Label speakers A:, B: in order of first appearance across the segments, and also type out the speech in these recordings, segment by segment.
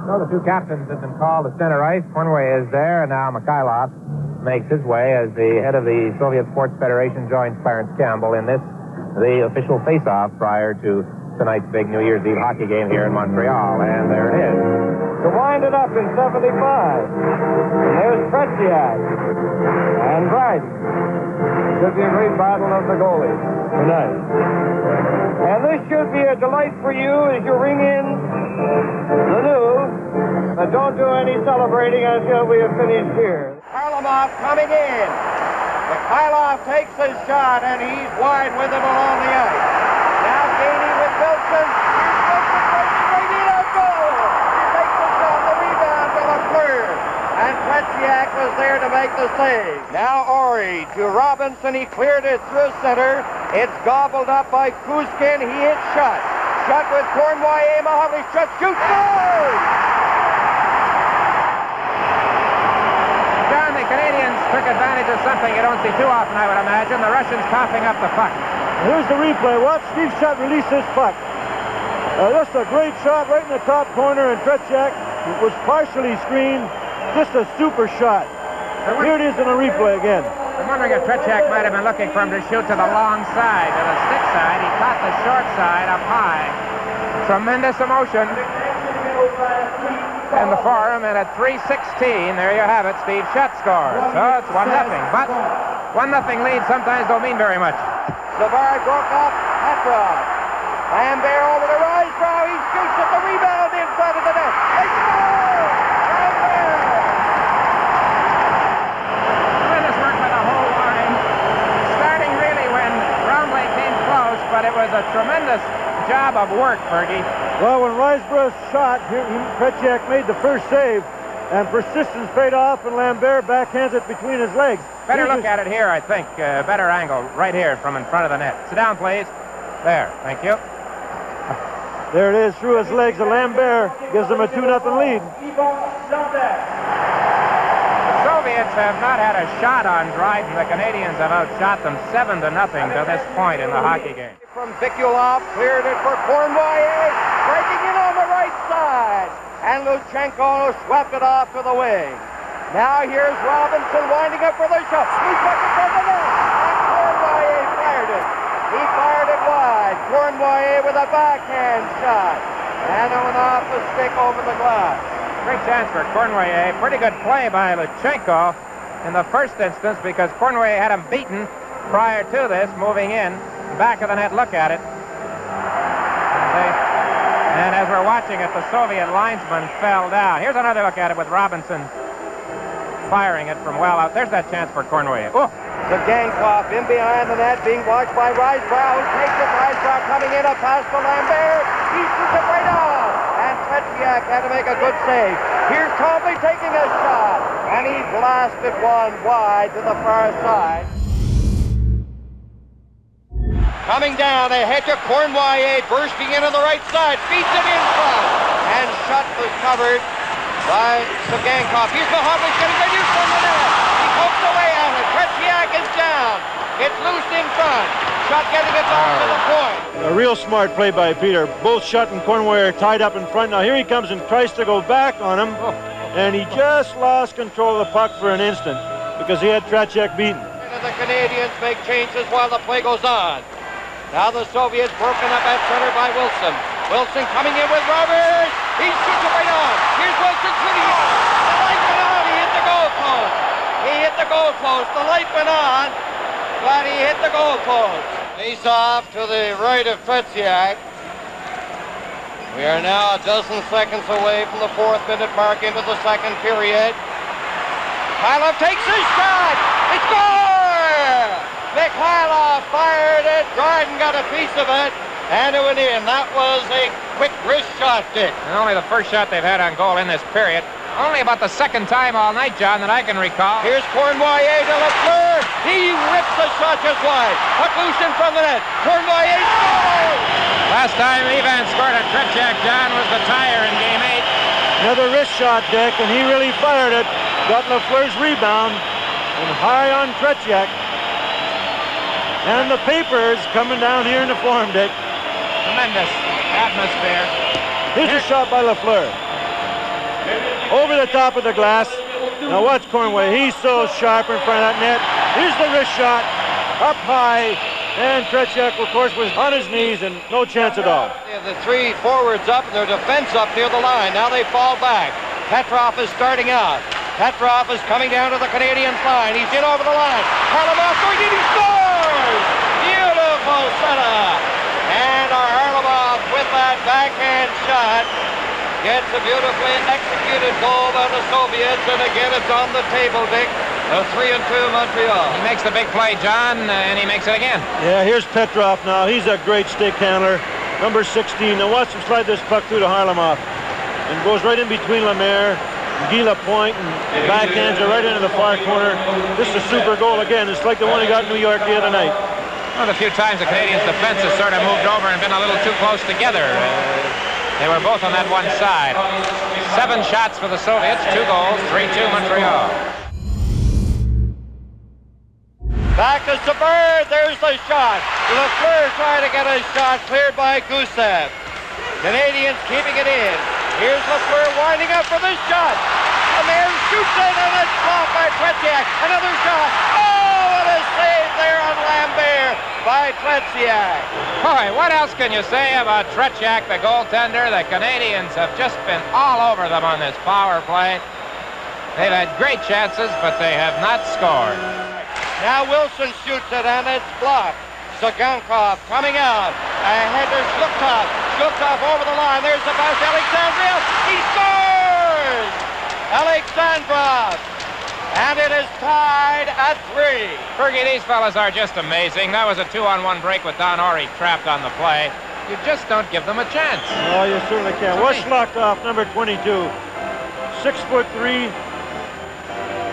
A: So the two captains have been called to center ice. Cornway is there, and now Mikhailov makes his way as the head of the Soviet Sports Federation joins Clarence Campbell in this, the official face-off prior to tonight's big New Year's Eve hockey game here in Montreal. And there it is.
B: To wind it up in 75. And there's Tretiak. And Dryden. Should be a great battle of the goalies tonight. And this should be a delight for you as you ring in the new. But don't do any celebrating until we have finished here. Harlamov coming in. Mikhailov takes his shot, and he's wide with it along the ice. Now gaining with Wilson. Here's Wilson breaking right in on goal. He takes the shot, the rebound to Lafleur. And Tretiak was there to make the save. Now Ori to Robinson. He cleared it through center. It's gobbled up by Kuzkin. He hits shot. Shot with Cornway. Mahovely shot. Shoots. Goal!
A: John, the Canadians took advantage of something you don't see too often, I would imagine. The Russians coughing up the puck.
C: Here's the replay. Watch Steve Shutt release this puck. Just a great shot right in the top corner, and Tretiak was partially screened. Just a super shot. Here it is in a replay again.
A: I'm wondering if Tretiak might have been looking for him to shoot to the long side, to the stick side. He caught the short side up high. Tremendous emotion. And the forum, and at 3:16, there you have it, Steve Shutt scores. So it's 1-0, but 1-0 lead sometimes don't mean very much.
B: Savard broke off Petrov. Lambert over to Risebrow. He shoots at the rebound inside of the net. They score! Lambert!
A: Tremendous work by the whole line. Starting really when Roundley came close, but it was a tremendous job of work, Fergie.
C: Well, when Risebrough shot, Tretiak made the first save, and persistence paid off, and Lambert backhands it between his legs.
A: Better look at it here, I think. Better angle, right here from in front of the net. Sit down, please. There, thank you.
C: There it is, through his legs, and Lambert gives them a 2-0 lead.
A: The Soviets have not had a shot on Dryden. The Canadians have outshot them 7-0 to this point in the hockey game.
B: From Vikulov, cleared it for Cornway, breaking in on the right side. And Luchenko swept it off to the wing. Now here's Robinson winding up for the shot. He's back in front of the net. And Cornway fired it. He fired it wide. Cornway with a backhand shot. And it went off the stick over the glass.
A: Great chance for Cornway. Pretty good play by Luchenko in the first instance because Cornway had him beaten prior to this, moving in. Back of the net, look at it. And as we're watching it, the Soviet linesman fell down. Here's another look at it with Robinson firing it from well out. There's that chance for Cornway. Oh.
B: Zagankov in behind the net, being watched by Risebrow. Takes it. Risebrow coming in, a pass to Lambert. He shoots it right out. And Tretiak had to make a good save. Here's Trombley taking a shot. And he blasted one wide to the far side. Coming down ahead to Cornway, bursting into the right side, feeds it in front, and Shutt was covered by Zagankov. Here's Mahovlich getting ready from the net. He pokes away at it. Tretiak is down. It's loose in front. Shutt getting it back to the point.
C: A real smart play by Peter. Both Shutt and Cornway are tied up in front. Now here he comes and tries to go back on him, and he just lost control of the puck for an instant because he had Tretiak beaten.
B: The Canadians make changes while the play goes on. Now the Soviets broken up at center by Wilson. Wilson coming in with Roberts. He shoots it right on. Here's Wilson shooting it. The light went on. He hit the goal post. He hit the goal post. The light went on, but he hit the goal post. Face off to the right of Tretiak. We are now a dozen seconds away from the 4th-minute mark into the second period. Mikhailov takes his shot. It's goal! Mikhailov fired it. Dryden got a piece of it, and it went in. That was a quick wrist shot, Dick.
A: And only the first shot they've had on goal in this period. Only about the second time all night, John, that I can recall.
B: Here's Cornway to Lafleur. He rips the shot just wide. Puck loose in front of the net. Cornway scores!
A: Last time Ivan scored a Tretiak, John, was the tire in Game 8.
C: Another wrist shot, Dick, and he really fired it. Got Lafleur's rebound, and high on Tretiak. And the papers coming down here in the forum, Dick.
A: Tremendous atmosphere.
C: Here's a shot by Lafleur. over the top of the glass. Now watch Cornway. He's so sharp in front of that net. Here's the wrist shot, up high, and Tretiak, of course, was on his knees and no chance at all.
B: The three forwards up and their defense up near the line. Now they fall back. Petrov is starting out. Petrov is coming down to the Canadiens line. He's in over the line. Harlamov going in, he scores! Beautiful setup. And our Harlamov with that backhand shot gets a beautifully executed goal by the Soviets, and again it's on the table, Dick. A 3-2 Montreal.
A: He makes the big play, John, and he makes it again.
C: Yeah, here's Petrov now. He's a great stick handler. Number 16. Now watch him slide this puck through to Harlamov. And goes right in between Lemaire and Guy Lapointe, and backhands are right into the far corner. This is a super goal again. It's like the one he got in New York the other night.
A: Well, a few times the Canadiens' defense has sort of moved over and been a little too close together. They were both on that one side. 7 shots for the Soviets, 2 goals, 3-2 Montreal.
B: Back to Sabard. There's the shot. Lafleur trying to get a shot cleared by Gusev. Canadiens keeping it in. Here's Lafleur winding up for this shot. Lemaire shoots it, and it's blocked by Tretiak. Another shot. Oh, what a save there on Lambert by Tretiak.
A: Boy, what else can you say about Tretiak, the goaltender? The Canadiens have just been all over them on this power play. They've had great chances, but they have not scored.
B: Now Wilson shoots it, and it's blocked. Sagankov coming out. Ahead to Shlukov. Shlukov over the line. There's the pass. Alexandrov. He scores! Alexandrov. And it is tied at 3.
A: Fergie, these fellas are just amazing. That was a 2-on-1 break with Don Orey trapped on the play. You just don't give them a chance.
C: Oh, you certainly can. Shlukov, number 22. 6'3".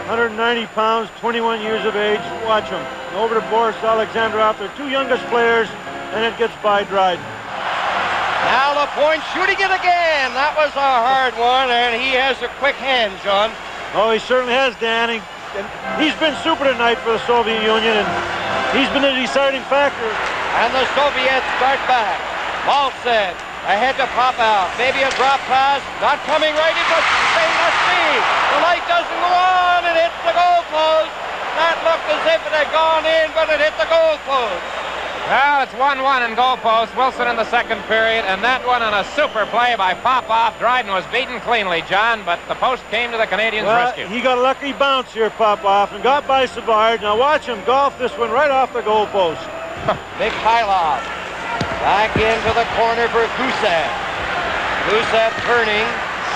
C: 190 pounds, 21 years of age. Watch him. Over to Boris Alexandrov, their 2 youngest players, and it gets by Dryden.
B: Now Lapointe shooting it again. That was a hard one, and he has a quick hand, John.
C: Oh, he certainly has, Dan. He's been super tonight for the Soviet Union, and he's been a deciding factor.
B: And the Soviets start back. Maltsev ahead to pop out. Maybe a drop pass. Not coming right in, but they must be. The light doesn't go on. It hits the goal post. That looked as if it had gone in, but it hit the goal post.
A: Well, it's 1-1 in goal post. Wilson in the second period, and that one on a super play by Popov. Dryden was beaten cleanly, John, but the post came to the Canadiens' rescue.
C: He got a lucky bounce here, Popov, and got by Savard. Now watch him golf this one right off the goal post.
B: Mikhailov back into the corner for Gusev. Gusev turning.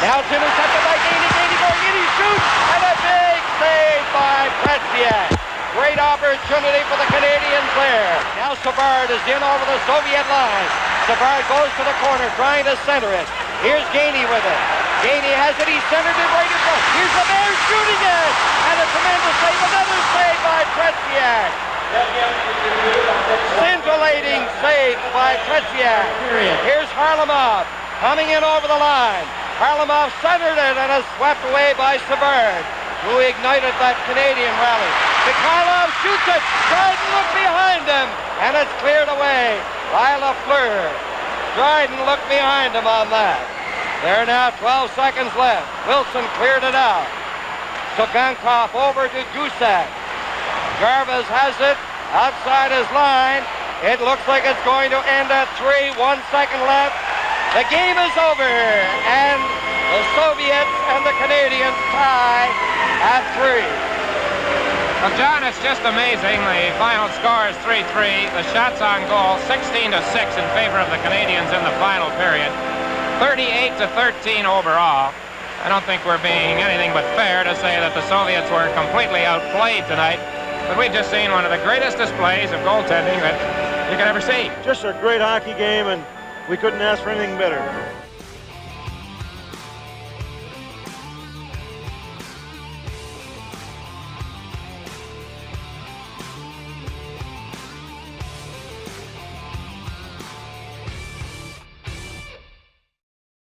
B: Now it's intercepted by Gainey. Gainey going in, he shoots, and a big save by Tretiak. Great opportunity for the Canadiens there. Now Savard is in over the Soviet line. Savard goes to the corner, trying to center it. Here's Gainey with it. Gainey has it, he centered it right in front. Here's Lemaire shooting it, and a tremendous save, another save by Tretiak. Scintillating save by Tretiak. Here's Harlamov coming in over the line. Harlamov centered it and is swept away by Savard, who ignited that Canadian rally. Mikhailov shoots it. Dryden looked behind him, and it's cleared away by Lafleur. Dryden looked behind him on that. There are now 12 seconds left. Wilson cleared it out. Sagankov over to Gusev. Jarvis has it outside his line. It looks like it's going to end at 3. 1 second left. The game is over, and the Soviets and the Canadiens tie at 3.
A: Well, John, it's just amazing. The final score is 3-3. The shots on goal, 16-6 in favor of the Canadiens in the final period. 38-13 overall. I don't think we're being anything but fair to say that the Soviets were completely outplayed tonight. But we've just seen one of the greatest displays of goaltending that you can ever see.
C: Just a great hockey game, and we couldn't ask for anything better.